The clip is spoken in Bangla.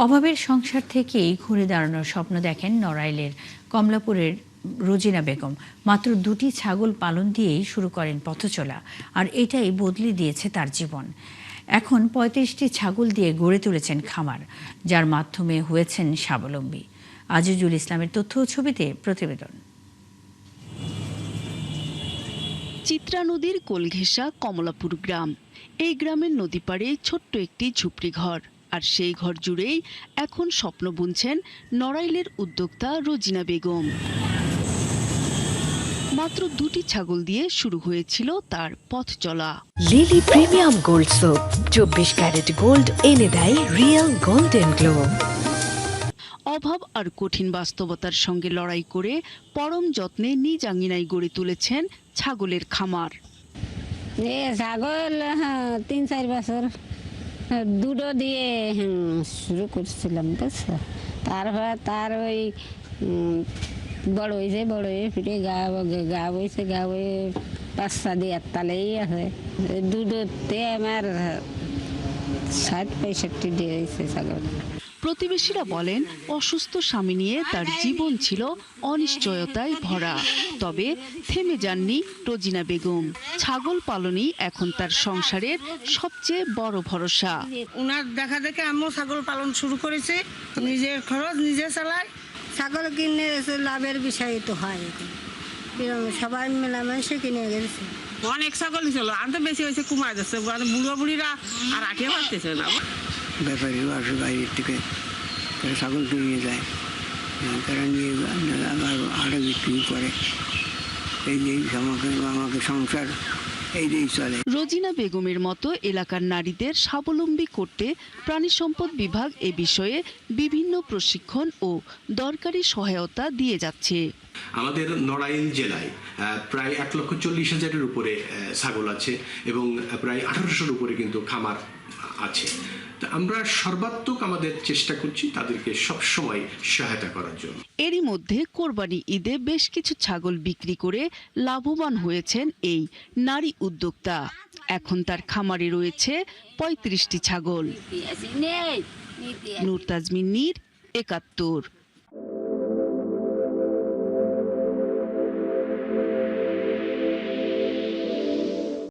অভাবের সংসার থেকেই ঘুরে দাঁড়ানোর স্বপ্ন দেখেন নড়াইলের কমলাপুরের রোজিনা বেগম। মাত্র 2টি ছাগল পালন দিয়েই শুরু করেন পথচলা, আর এটাই বদলে দিয়েছে তার জীবন। এখন 35টি ছাগল দিয়ে গড়ে তুলেছেন খামার, যার মাধ্যমে হয়েছেন স্বাবলম্বী। আজিজুল ইসলামের তথ্য ও ছবিতে প্রতিবেদন। চিত্রা নদীর কোল ঘেঁষা কমলাপুর গ্রাম। এই গ্রামের নদী পাড়ে ছোট্ট একটি ঝুপড়ি ঘর, আর সেই ঘর জুড়েই এখন স্বপ্ন বুনছেন নড়াইলের উদ্যোক্তা রোজিনা বেগম। মাত্র 2টি ছাগল দিয়ে শুরু হয়েছিল তার পথ চলা। Lily premium gold soap 24 carat gold এনে দেয় রিয়েল গোল্ডেন গ্লো। অভাব আর কঠিন বাস্তবতার সঙ্গে লড়াই করে পরম যত্নে নিজ আঙিনায় গড়ে তুলেছেন ছাগলের খামার। ছাগল 3-4 বছর দুটো দিয়ে শুরু করছিলাম, বুঝছো। তারপর তার ওই বড় হয়ে ফিরে গা হয়েছে, গা হয়ে 5-6 দিয়ে তালেই আছে। দুটোতে আমার 60-65 দিয়ে হয়েছে ছাগল। প্রতিবেশীরা বলেন, অসুস্থ স্বামী নিয়ে তার জীবন ছিল অনিশ্চয়তায় ভরা। তবে থেমে যাননি রোজিনা বেগম। ছাগল পালনই এখন তার সংসারের সবচেয়ে বড় ভরসা। উনার দেখা দেখে আমিও ছাগল পালন শুরু করেছি। নিজের খরচ নিজে চালাই। ছাগল কিনে লাভের বিষয় তো হয়, সবাই মেলামেশে কিনে গেছে। অনেক ছাগল ছিল, আর তো বেশি হয়েছে, কমা যাচ্ছে। বুড়ো বুড়িরা আর আগে পারতেছে না। ব্যাপারীও আসে বাইরের থেকে, তারা ছাগল কিনে যায়, তারা নিয়ে আবার হাটে বিক্রি করে। এই যে আমাকে সংসার এই দিয়েই চলে। রোজিনা বেগমের মতো এলাকার নারীদের স্বাবলম্বী করতে প্রাণী সম্পদ বিভাগ এ বিষয়ে বিভিন্ন প্রশিক্ষণ ও দরকারি সহায়তা দিয়ে যাচ্ছে। আমাদের নড়াইল জেলায় প্রায় 1,40,000-এর উপরে ছাগল আছে এবং প্রায় 1800-এর উপরে কিন্তু খামার আছে। আমরা সর্বাত্মক আমাদের চেষ্টা করছি তাদেরকে সবসময় সহায়তা করার জন্য। এরই মধ্যে কোরবানি ঈদে বেশ কিছু ছাগল বিক্রি করে লাভবান হয়েছেন এই নারী উদ্যোক্তা। এখন তার খামারে রয়েছে 35টি ছাগল। নূর তাজমিন নীর, 71।